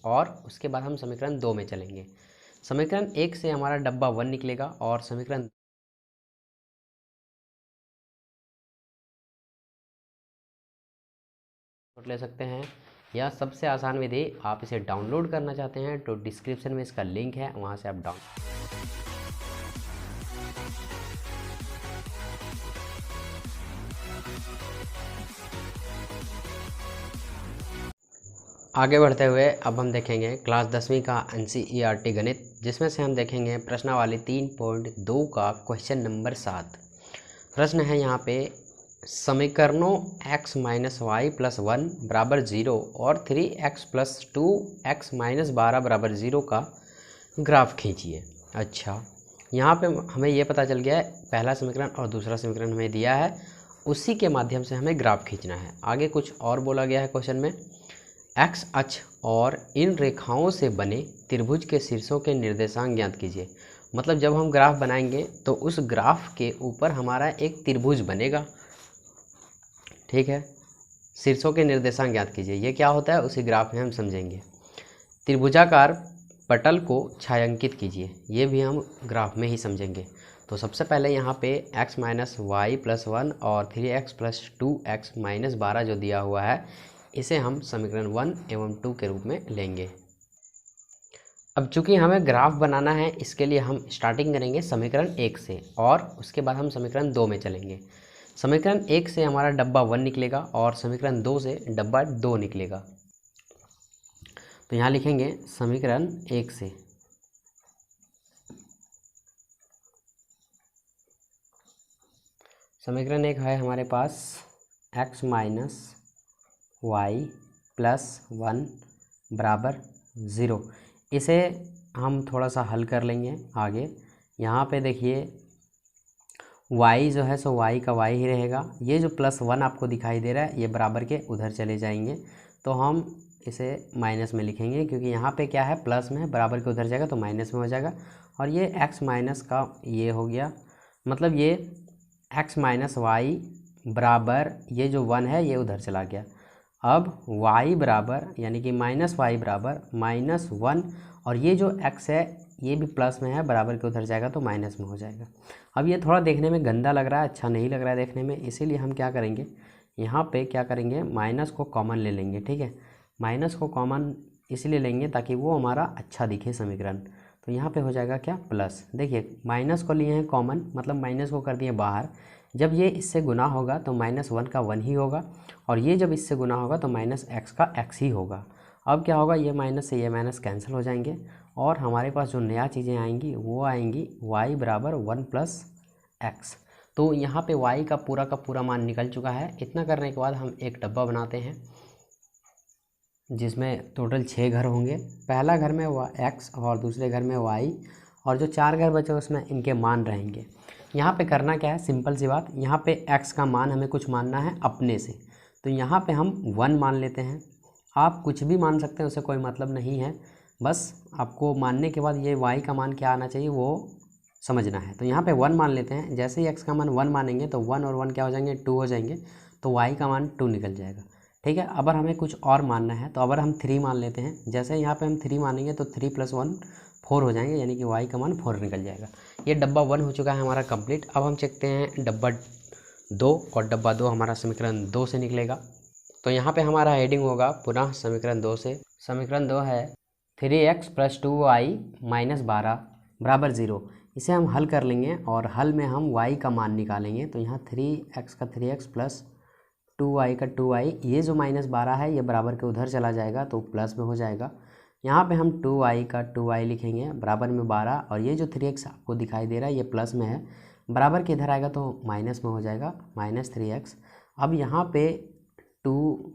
और उसके बाद हम समीकरण 2 में चलेंगे। समीकरण 1 से हमारा डब्बा 1 निकलेगा और समीकरण ले सकते हैं, या सबसे आसान विधि, आप इसे डाउनलोड करना चाहते हैं तो डिस्क्रिप्शन में इसका लिंक है, वहाँ से आप आगे बढ़ते हुए अब हम देखेंगे क्लास 10वीं का NCERT गणित, जिसमें से हम देखेंगे प्रश्नावली 3.2 का क्वेश्चन नंबर 7। प्रश्न है यहाँ पे, समीकरणों x - y + 1 बराबर 0 और 3x + 2x - 12 बराबर 0 का ग्राफ खींचिए। अच्छा, यहाँ पे हमें ये पता चल गया है पहला समीकरण और दूसरा समीकरण हमें दिया है, उसी के माध्यम से हमें ग्राफ खींचना है। आगे कुछ और बोला गया है क्वेश्चन में, एक्स अक्ष और इन रेखाओं से बने त्रिभुज के शीर्षों के निर्देशांक ज्ञात कीजिए। मतलब जब हम ग्राफ बनाएंगे तो उस ग्राफ के ऊपर हमारा एक त्रिभुज बनेगा, ठीक है। शीर्षों के निर्देशांक ज्ञात कीजिए, ये क्या होता है उसी ग्राफ में हम समझेंगे। त्रिभुजाकार पटल को छायांकित कीजिए, ये भी हम ग्राफ में ही समझेंगे। तो सबसे पहले यहाँ पे x - y + 1 और 3x + 2x - 12 जो दिया हुआ है, इसे हम समीकरण 1 एवं 2 के रूप में लेंगे। अब चूंकि हमें ग्राफ बनाना है, इसके लिए हम स्टार्टिंग करेंगे समीकरण 1 से और उसके बाद हम समीकरण 2 में चलेंगे। समीकरण 1 से हमारा डब्बा 1 निकलेगा और समीकरण 2 से डब्बा 2 निकलेगा। तो यहाँ लिखेंगे समीकरण 1 से समीकरण 1 है हमारे पास x - y + 1 बराबर 0। इसे हम थोड़ा सा हल कर लेंगे आगे। यहाँ पे देखिए y जो है सो y का y ही रहेगा, ये जो +1 आपको दिखाई दे रहा है ये बराबर के उधर चले जाएंगे, तो हम इसे माइनस में लिखेंगे, क्योंकि यहाँ पे क्या है प्लस में है, बराबर के उधर जाएगा तो माइनस में हो जाएगा। और ये x माइनस का ये हो गया, मतलब ये x - y बराबर ये जो 1 है ये उधर चला गया। अब y बराबर यानी कि -y बराबर -1, और ये जो x है ये भी प्लस में है, बराबर के उधर जाएगा तो माइनस में हो जाएगा। अब ये थोड़ा देखने में गंदा लग रहा है, अच्छा नहीं लग रहा है देखने में, इसीलिए हम क्या करेंगे, यहाँ पे क्या करेंगे, माइनस को कॉमन ले लेंगे, ठीक है। माइनस को कॉमन इसलिए लेंगे ताकि वो हमारा अच्छा दिखे समीकरण। तो यहाँ पे हो जाएगा क्या, प्लस। देखिए माइनस को लिए हैं कॉमन, मतलब माइनस को कर दिए बाहर। जब ये इससे गुना होगा तो -1 का 1 ही होगा, और ये जब इससे गुना होगा तो -x का x ही होगा। अब क्या होगा, ये माइनस से ये माइनस कैंसिल हो जाएंगे, और हमारे पास जो नया चीज़ें आएंगी वो आएंगी y बराबर 1 + x। तो यहाँ पे y का पूरा मान निकल चुका है। इतना करने के बाद हम एक डब्बा बनाते हैं जिसमें टोटल 6 घर होंगे। पहला घर में x और दूसरे घर में y, और जो 4 घर बचे उसमें इनके मान रहेंगे। यहाँ पे करना क्या है, सिंपल सी बात, यहाँ पे x का मान हमें कुछ मानना है अपने से, तो यहाँ पे हम 1 मान लेते हैं। आप कुछ भी मान सकते हैं, उससे कोई मतलब नहीं है, बस आपको मानने के बाद ये y का मान क्या आना चाहिए वो समझना है। तो यहाँ पे 1 मान लेते हैं। जैसे ही x का मान 1 मानेंगे तो 1 और 1 क्या हो जाएंगे, 2 हो जाएंगे, तो y का मान 2 निकल जाएगा, ठीक है। अगर हमें कुछ और मानना है तो अगर हम 3 मान लेते हैं, जैसे यहाँ पे हम 3 मानेंगे तो 3 + 1 4 हो जाएंगे, यानी कि y का मान 4 निकल जाएगा। ये डब्बा 1 हो चुका है हमारा कंप्लीट। अब हम चेकते हैं डब्बा 2, और डब्बा 2 हमारा समीकरण 2 से निकलेगा। तो यहाँ पे हमारा हेडिंग होगा पुनः समीकरण 2 से। समीकरण 2 है 3x + 2y - 12 बराबर 0। इसे हम हल कर लेंगे और हल में हम y का मान निकालेंगे। तो यहाँ 3x का 3x + 2y का 2y, ये जो -12 है ये बराबर के उधर चला जाएगा तो प्लस में हो जाएगा। यहाँ पे हम 2y का 2y लिखेंगे बराबर में 12, और ये जो 3x आपको दिखाई दे रहा है ये प्लस में है, बराबर के इधर आएगा तो माइनस में हो जाएगा, -3x। अब यहाँ पे 2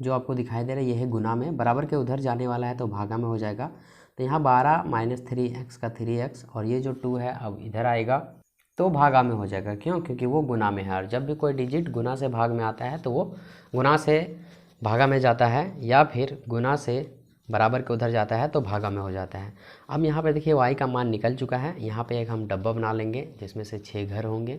जो आपको दिखाई दे रहा है ये है गुना में, बराबर के उधर जाने वाला है तो भागा में हो जाएगा। तो यहाँ 12 - 3x का 3x, और ये जो 2 है अब इधर आएगा तो भागा में हो जाएगा। क्यों, क्योंकि वो गुना में है, और जब भी कोई डिजिट गुना से भाग में आता है तो वो गुना से भागा में जाता है, या फिर गुना से बराबर के उधर जाता है तो भागा में हो जाता है। अब यहाँ पे देखिए y का मान निकल चुका है। यहाँ पे एक हम डब्बा बना लेंगे जिसमें से 6 घर होंगे।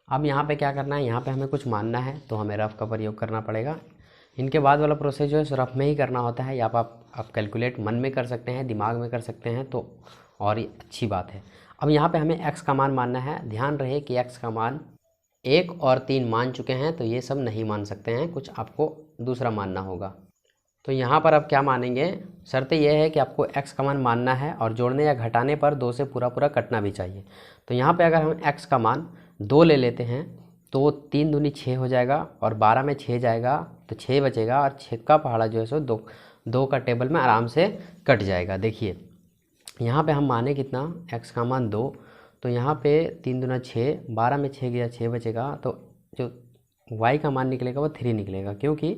अब यहाँ पे क्या करना है, यहाँ पे हमें कुछ मानना है तो हमें रफ का प्रयोग करना पड़ेगा। इनके बाद वाला प्रोसेस जो है रफ में ही करना होता है, या आप कैलकुलेट मन में कर सकते हैं, दिमाग में कर सकते हैं, तो और ही अच्छी बात है। अब यहाँ पे हमें x का मान मानना है। ध्यान रहे कि x का मान 1 और 3 मान चुके हैं, तो ये सब नहीं मान सकते हैं, कुछ आपको दूसरा मानना होगा। तो यहाँ पर आप क्या मानेंगे, शर्त यह है कि आपको x का मान मानना है और जोड़ने या घटाने पर 2 से पूरा पूरा कटना भी चाहिए। तो यहाँ पे अगर हम x का मान 2 ले लेते हैं तो 3 दूनी 6 हो जाएगा, और 12 में 6 जाएगा तो 6 बचेगा, और 6 का पहाड़ा जो है सो 2 का टेबल में आराम से कट जाएगा। देखिए यहाँ पे हम माने कितना, x का मान 2, तो यहाँ पे 3 दूना 6, 12 में 6 गया 6 बचेगा, तो जो y का मान निकलेगा वो 3 निकलेगा, क्योंकि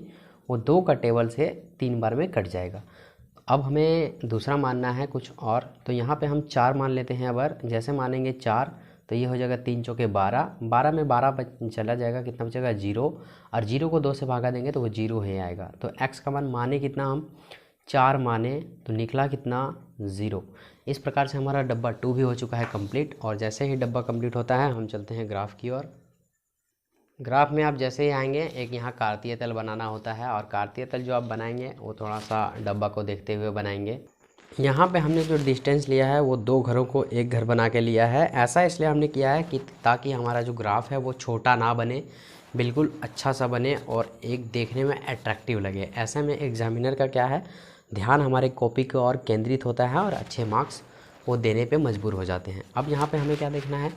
वो 2 का टेबल से 3 बार में कट जाएगा। अब हमें दूसरा मानना है कुछ और, तो यहाँ पे हम 4 मान लेते हैं। अगर जैसे मानेंगे 4 तो ये हो जाएगा 3 चौके 12, 12 में 12 चला जाएगा, कितना बचेगा 0, और 0 को 2 से भागा देंगे तो वो 0 ही आएगा। तो x का मान माने कितना, हम 4 माने तो निकला कितना 0। इस प्रकार से हमारा डब्बा 2 भी हो चुका है कंप्लीट। और जैसे ही डब्बा कंप्लीट होता है हम चलते हैं ग्राफ की ओर। ग्राफ में आप जैसे ही आएंगे, एक यहाँ कार्तीय तल बनाना होता है, और कार्तीय तल जो आप बनाएंगे वो थोड़ा सा डब्बा को देखते हुए बनाएंगे। यहाँ पे हमने जो डिस्टेंस लिया है वो 2 घरों को एक घर बना के लिया है। ऐसा इसलिए हमने किया है कि ताकि हमारा जो ग्राफ है वो छोटा ना बने, बिल्कुल अच्छा सा बने और एक देखने में अट्रैक्टिव लगे। ऐसे में एग्जामिनर का क्या है, ध्यान हमारे कॉपी की ओर केंद्रित होता है और अच्छे मार्क्स वो देने पे मजबूर हो जाते हैं। अब यहाँ पे हमें क्या देखना है,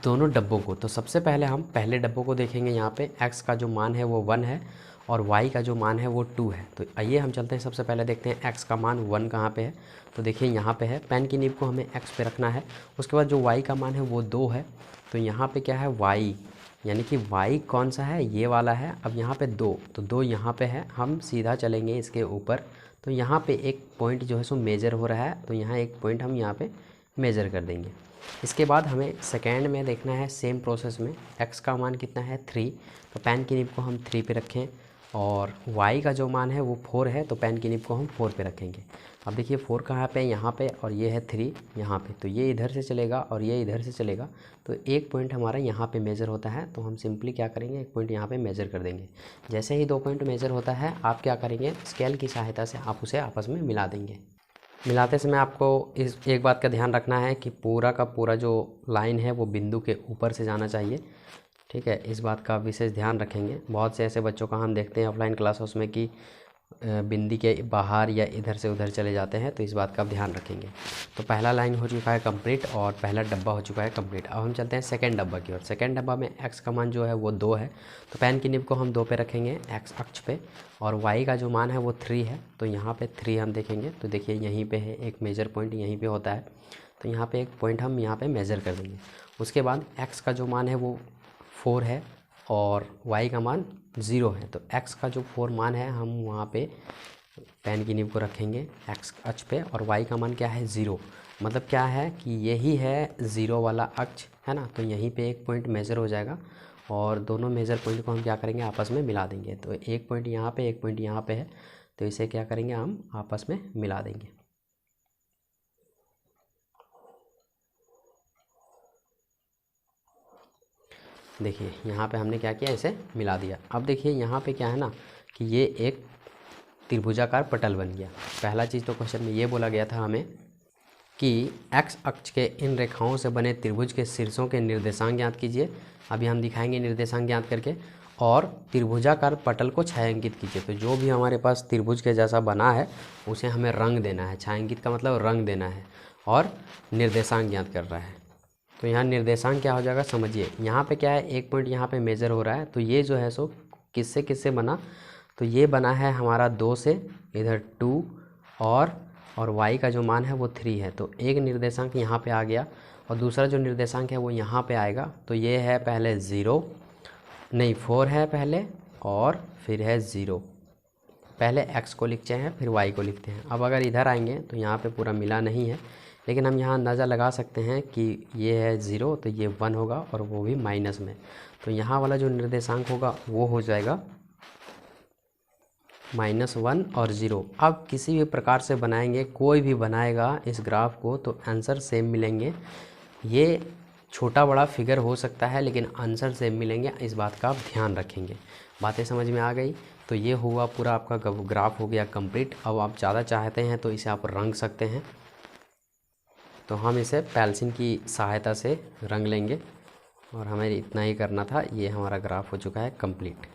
दोनों डब्बों को। तो सबसे पहले हम पहले डब्बों को देखेंगे। यहाँ पे x का जो मान है वो 1 है और y का जो मान है वो 2 है। तो आइए हम चलते हैं, सबसे पहले देखते हैं x का मान 1 कहाँ पे है। तो देखिए यहाँ पे है, पेन की नीब को हमें x पे रखना है। उसके बाद जो y का मान है वो 2 है, तो यहाँ पे क्या है y, यानी कि y कौन सा है, ये वाला है। अब यहाँ पे 2, तो 2 यहाँ पे है, हम सीधा चलेंगे इसके ऊपर। तो यहाँ पे एक पॉइंट जो है सो मेजर हो रहा है, तो यहाँ एक पॉइंट हम यहाँ पे मेजर कर देंगे। इसके बाद हमें सेकेंड में देखना है, सेम प्रोसेस में x का मान कितना है 3, तो पेन की नीब को हम 3 पे रखें, और y का जो मान है वो 4 है, तो पेन की नीब को हम 4 पे रखेंगे। अब देखिए 4 कहाँ पे, यहाँ पे, और ये है 3 यहाँ पे, तो ये इधर से चलेगा और ये इधर से चलेगा। तो एक पॉइंट हमारा यहाँ पे मेजर होता है, तो हम सिंपली क्या करेंगे, एक पॉइंट यहाँ पे मेजर कर देंगे। जैसे ही 2 पॉइंट मेजर होता है, आप क्या करेंगे, स्केल की सहायता से आप उसे आपस में मिला देंगे। मिलाते समय आपको इस एक बात का ध्यान रखना है कि पूरा का पूरा जो लाइन है वो बिंदु के ऊपर से जाना चाहिए, ठीक है। इस बात का विशेष ध्यान रखेंगे। बहुत से ऐसे बच्चों का हम देखते हैं ऑफलाइन क्लासेस में कि बिंदी के बाहर या इधर से उधर चले जाते हैं, तो इस बात का आप ध्यान रखेंगे। तो पहला लाइन हो चुका है कंप्लीट और पहला डब्बा हो चुका है कंप्लीट। अब हम चलते हैं सेकंड डब्बा की ओर। सेकंड डब्बा में x का मान जो है वो 2 है, तो पेन की निब को हम 2 पे रखेंगे x अक्ष पे, और y का जो मान है वो 3 है, तो यहाँ पे 3 हम देखेंगे। तो देखिए यहीं पे है एक मेजर पॉइंट, यहीं पे होता है, तो यहाँ पे एक पॉइंट हम यहाँ पे मेज़र कर देंगे। उसके बाद x का जो मान है वो 4 है और y का मान 0 है, तो x का जो 4 मान है हम वहाँ पे पेन की नीब को रखेंगे x अक्ष पे, और y का मान क्या है 0, मतलब क्या है कि यही है 0 वाला अक्ष, है ना। तो यहीं पे एक पॉइंट मेज़र हो जाएगा और दोनों मेज़र पॉइंट को हम क्या करेंगे, आपस में मिला देंगे। तो एक पॉइंट यहाँ पे, एक पॉइंट यहाँ पे है, तो इसे क्या करेंगे, हम आपस में मिला देंगे। देखिए यहाँ पे हमने क्या किया, इसे मिला दिया। अब देखिए यहाँ पे क्या है ना कि ये एक त्रिभुजाकार पटल बन गया। पहला चीज़ तो क्वेश्चन में ये बोला गया था हमें कि x अक्ष के इन रेखाओं से बने त्रिभुज के शीर्षों के निर्देशांक ज्ञात कीजिए। अभी हम दिखाएंगे निर्देशांक ज्ञात करके, और त्रिभुजाकार पटल को छायांकित कीजिए। तो जो भी हमारे पास त्रिभुज के जैसा बना है उसे हमें रंग देना है। छायांकित का मतलब रंग देना है, और निर्देशांक ज्ञात कर रहा है। तो यहाँ निर्देशांक क्या हो जाएगा, समझिए। यहाँ पे क्या है, एक पॉइंट यहाँ पे मेजर हो रहा है, तो ये जो है सो किससे किससे बना, तो ये बना है हमारा 2 से, इधर 2, और y का जो मान है वो 3 है। तो एक निर्देशांक यहाँ पे आ गया, और दूसरा जो निर्देशांक है वो यहाँ पे आएगा। तो ये है पहले 0, नहीं 4 है पहले, और फिर है 0। पहले x को लिखते हैं फिर y को लिखते हैं। अब अगर इधर आएंगे तो यहाँ पे पूरा मिला नहीं है, लेकिन हम यहाँ अंदाज़ा लगा सकते हैं कि ये है 0, तो ये 1 होगा, और वो भी माइनस में। तो यहाँ वाला जो निर्देशांक होगा वो हो जाएगा -1 और 0। अब किसी भी प्रकार से बनाएंगे, कोई भी बनाएगा इस ग्राफ को, तो आंसर सेम मिलेंगे। ये छोटा बड़ा फिगर हो सकता है लेकिन आंसर सेम मिलेंगे, इस बात का आप ध्यान रखेंगे। बातें समझ में आ गई। तो ये हुआ पूरा आपका ग्राफ हो गया कंप्लीट। अब आप ज़्यादा चाहते हैं तो इसे आप रंग सकते हैं, तो हम इसे पेंसिल की सहायता से रंग लेंगे और हमें इतना ही करना था। ये हमारा ग्राफ हो चुका है कंप्लीट।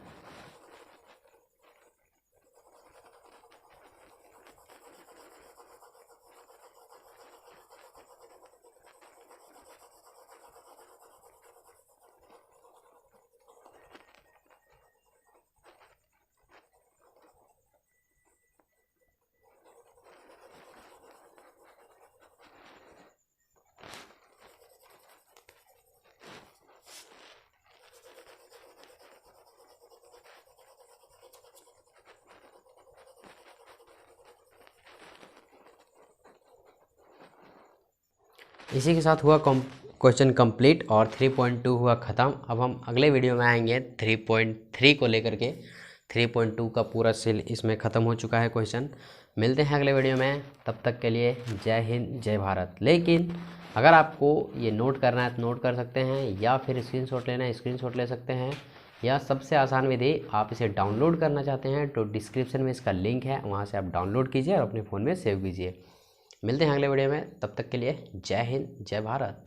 इसी के साथ हुआ क्वेश्चन कंप्लीट और 3.2 हुआ ख़त्म। अब हम अगले वीडियो में आएंगे 3.3 को लेकर के। 3.2 का पूरा सेल इसमें ख़त्म हो चुका है क्वेश्चन। मिलते हैं अगले वीडियो में, तब तक के लिए जय हिंद जय भारत। लेकिन अगर आपको ये नोट करना है तो नोट कर सकते हैं, या फिर स्क्रीनशॉट लेना है स्क्रीनशॉट ले सकते हैं, या सबसे आसान विधि आप इसे डाउनलोड करना चाहते हैं तो डिस्क्रिप्शन में इसका लिंक है, वहाँ से आप डाउनलोड कीजिए और अपने फ़ोन में सेव कीजिए। मिलते हैं अगले वीडियो में, तब तक के लिए जय हिंद जय भारत।